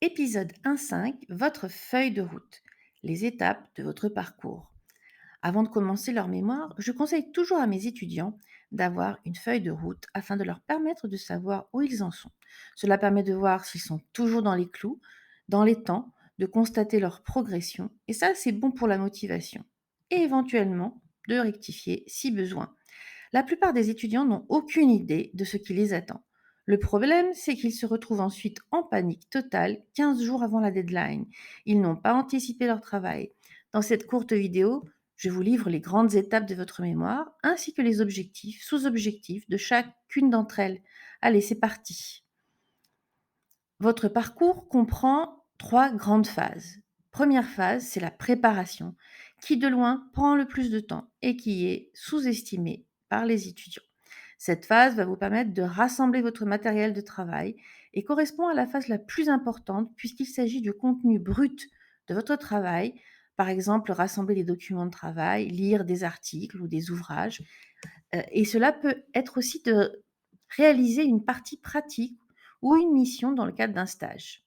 Épisode 1.5, votre feuille de route, les étapes de votre parcours. Avant de commencer leur mémoire, je conseille toujours à mes étudiants d'avoir une feuille de route afin de leur permettre de savoir où ils en sont. Cela permet de voir s'ils sont toujours dans les clous, dans les temps, de constater leur progression, et ça c'est bon pour la motivation, et éventuellement de rectifier si besoin. La plupart des étudiants n'ont aucune idée de ce qui les attend. Le problème, c'est qu'ils se retrouvent ensuite en panique totale 15 jours avant la deadline. Ils n'ont pas anticipé leur travail. Dans cette courte vidéo, je vous livre les grandes étapes de votre mémoire ainsi que les objectifs, sous-objectifs de chacune d'entre elles. Allez, c'est parti. Votre parcours comprend trois grandes phases. Première phase, c'est la préparation, qui de loin prend le plus de temps et qui est sous-estimée par les étudiants. Cette phase va vous permettre de rassembler votre matériel de travail et correspond à la phase la plus importante puisqu'il s'agit du contenu brut de votre travail, par exemple rassembler des documents de travail, lire des articles ou des ouvrages. Et cela peut être aussi de réaliser une partie pratique ou une mission dans le cadre d'un stage.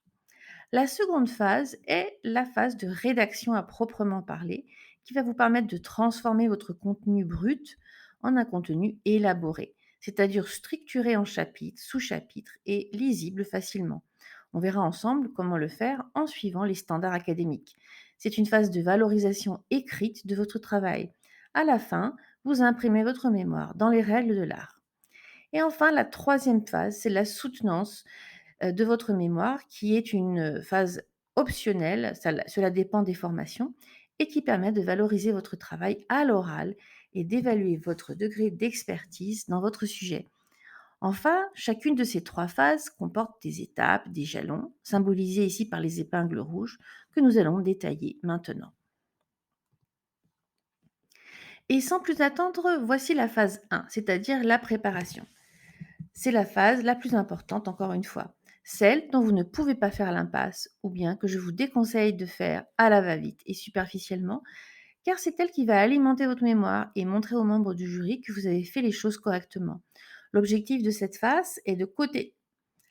La seconde phase est la phase de rédaction à proprement parler, qui va vous permettre de transformer votre contenu brut en un contenu élaboré, c'est-à-dire structuré en chapitres, sous-chapitres et lisible facilement. On verra ensemble comment le faire en suivant les standards académiques. C'est une phase de valorisation écrite de votre travail. À la fin, vous imprimez votre mémoire dans les règles de l'art. Et enfin, la troisième phase, c'est la soutenance de votre mémoire, qui est une phase optionnelle, cela dépend des formations, et qui permet de valoriser votre travail à l'oral et d'évaluer votre degré d'expertise dans votre sujet. Enfin, chacune de ces trois phases comporte des étapes, des jalons, symbolisés ici par les épingles rouges, que nous allons détailler maintenant. Et sans plus attendre, voici la phase 1, c'est-à-dire la préparation. C'est la phase la plus importante, encore une fois, celle dont vous ne pouvez pas faire l'impasse, ou bien que je vous déconseille de faire à la va-vite et superficiellement, car c'est elle qui va alimenter votre mémoire et montrer aux membres du jury que vous avez fait les choses correctement. L'objectif de cette phase est de coter-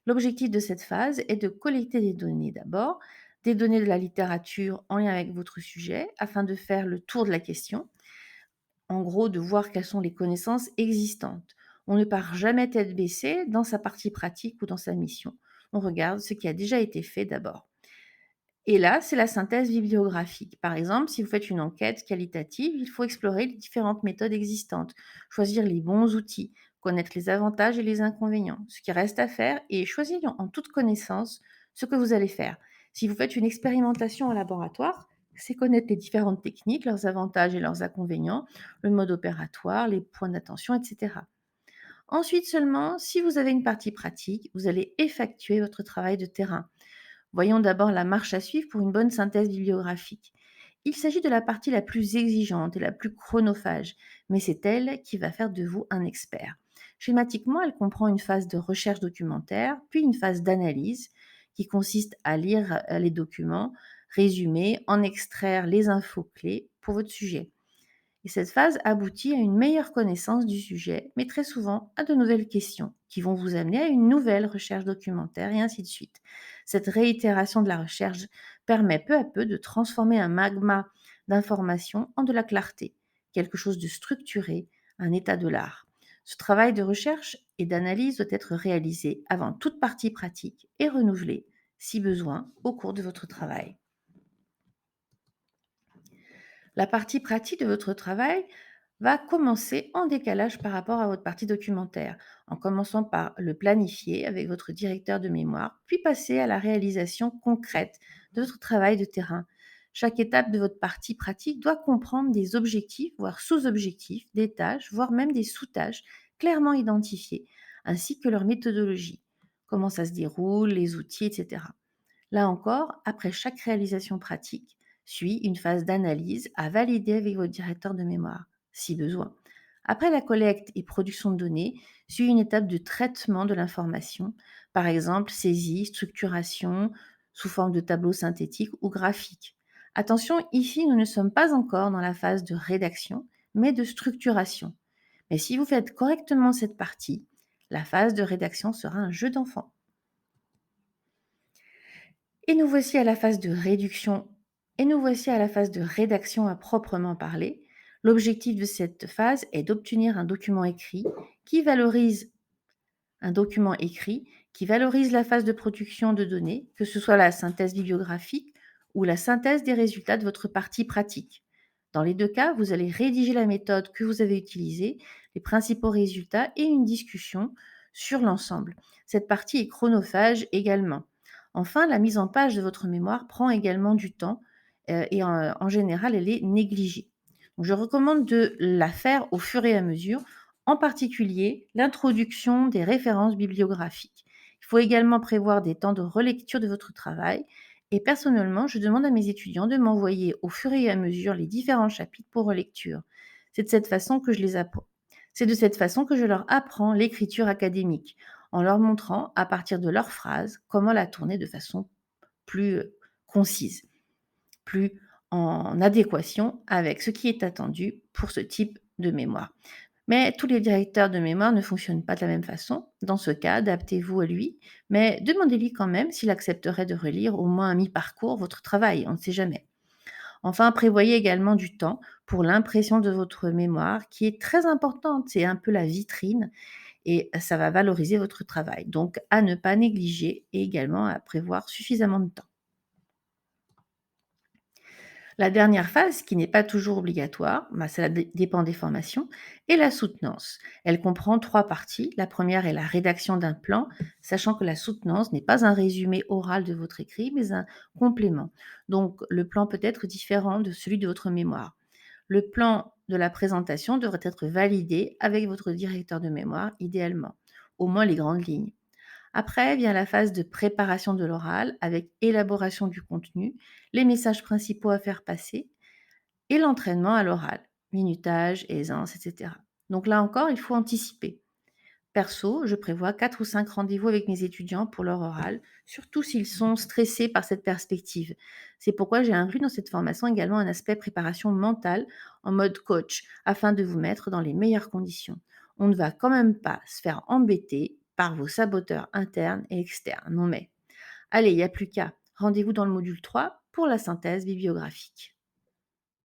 L'objectif de cette phase est de collecter des données d'abord, des données de la littérature en lien avec votre sujet, afin de faire le tour de la question, en gros, de voir quelles sont les connaissances existantes. On ne part jamais tête baissée dans sa partie pratique ou dans sa mission. On regarde ce qui a déjà été fait d'abord. Et là, c'est la synthèse bibliographique. Par exemple, si vous faites une enquête qualitative, il faut explorer les différentes méthodes existantes, choisir les bons outils, connaître les avantages et les inconvénients. Ce qui reste à faire est choisir en toute connaissance ce que vous allez faire. Si vous faites une expérimentation en laboratoire, c'est connaître les différentes techniques, leurs avantages et leurs inconvénients, le mode opératoire, les points d'attention, etc. Ensuite seulement, si vous avez une partie pratique, vous allez effectuer votre travail de terrain. Voyons d'abord la marche à suivre pour une bonne synthèse bibliographique. Il s'agit de la partie la plus exigeante et la plus chronophage, mais c'est elle qui va faire de vous un expert. Schématiquement, elle comprend une phase de recherche documentaire, puis une phase d'analyse qui consiste à lire les documents, résumer, en extraire les infos clés pour votre sujet. Et cette phase aboutit à une meilleure connaissance du sujet, mais très souvent à de nouvelles questions qui vont vous amener à une nouvelle recherche documentaire et ainsi de suite. Cette réitération de la recherche permet peu à peu de transformer un magma d'informations en de la clarté, quelque chose de structuré, un état de l'art. Ce travail de recherche et d'analyse doit être réalisé avant toute partie pratique et renouvelé, si besoin, au cours de votre travail. La partie pratique de votre travail va commencer en décalage par rapport à votre partie documentaire, en commençant par le planifier avec votre directeur de mémoire, puis passer à la réalisation concrète de votre travail de terrain. Chaque étape de votre partie pratique doit comprendre des objectifs, voire sous-objectifs, des tâches, voire même des sous-tâches clairement identifiées, ainsi que leur méthodologie, comment ça se déroule, les outils, etc. Là encore, après chaque réalisation pratique, suit une phase d'analyse à valider avec votre directeur de mémoire, si besoin. Après la collecte et production de données, suit une étape de traitement de l'information, par exemple saisie, structuration, sous forme de tableau synthétique ou graphique. Attention, ici, nous ne sommes pas encore dans la phase de rédaction, mais de structuration. Mais si vous faites correctement cette partie, la phase de rédaction sera un jeu d'enfant. Et nous voici à la phase de réduction et nous voici à la phase de rédaction à proprement parler. L'objectif de cette phase est d'obtenir qui valorise un document écrit qui valorise la phase de production de données, que ce soit la synthèse bibliographique ou la synthèse des résultats de votre partie pratique. Dans les deux cas, vous allez rédiger la méthode que vous avez utilisée, les principaux résultats et une discussion sur l'ensemble. Cette partie est chronophage également. Enfin, la mise en page de votre mémoire prend également du temps et en général, elle est négligée. Donc, je recommande de la faire au fur et à mesure, en particulier l'introduction des références bibliographiques. Il faut également prévoir des temps de relecture de votre travail et personnellement, je demande à mes étudiants de m'envoyer au fur et à mesure les différents chapitres pour relecture. C'est de cette façon que je les apprends. C'est de cette façon que je leur apprends l'écriture académique, en leur montrant, à partir de leurs phrases, comment la tourner de façon plus concise, plus en adéquation avec ce qui est attendu pour ce type de mémoire. Mais tous les directeurs de mémoire ne fonctionnent pas de la même façon. Dans ce cas, adaptez-vous à lui, mais demandez-lui quand même s'il accepterait de relire au moins à mi-parcours votre travail, on ne sait jamais. Enfin, prévoyez également du temps pour l'impression de votre mémoire, qui est très importante, c'est un peu la vitrine, et ça va valoriser votre travail. Donc, à ne pas négliger et également à prévoir suffisamment de temps. La dernière phase, qui n'est pas toujours obligatoire, cela dépend des formations, est la soutenance. Elle comprend trois parties. La première est la rédaction d'un plan, sachant que la soutenance n'est pas un résumé oral de votre écrit, mais un complément. Donc, le plan peut être différent de celui de votre mémoire. Le plan de la présentation devrait être validé avec votre directeur de mémoire, idéalement, au moins les grandes lignes. Après vient la phase de préparation de l'oral avec élaboration du contenu, les messages principaux à faire passer et l'entraînement à l'oral, minutage, aisance, etc. Donc là encore, il faut anticiper. Perso, je prévois 4 ou 5 rendez-vous avec mes étudiants pour leur oral, surtout s'ils sont stressés par cette perspective. C'est pourquoi j'ai inclus dans cette formation également un aspect préparation mentale en mode coach, afin de vous mettre dans les meilleures conditions. On ne va quand même pas se faire embêter par vos saboteurs internes et externes. Non mais, allez, il n'y a plus qu'à. Rendez-vous dans le module 3 pour la synthèse bibliographique.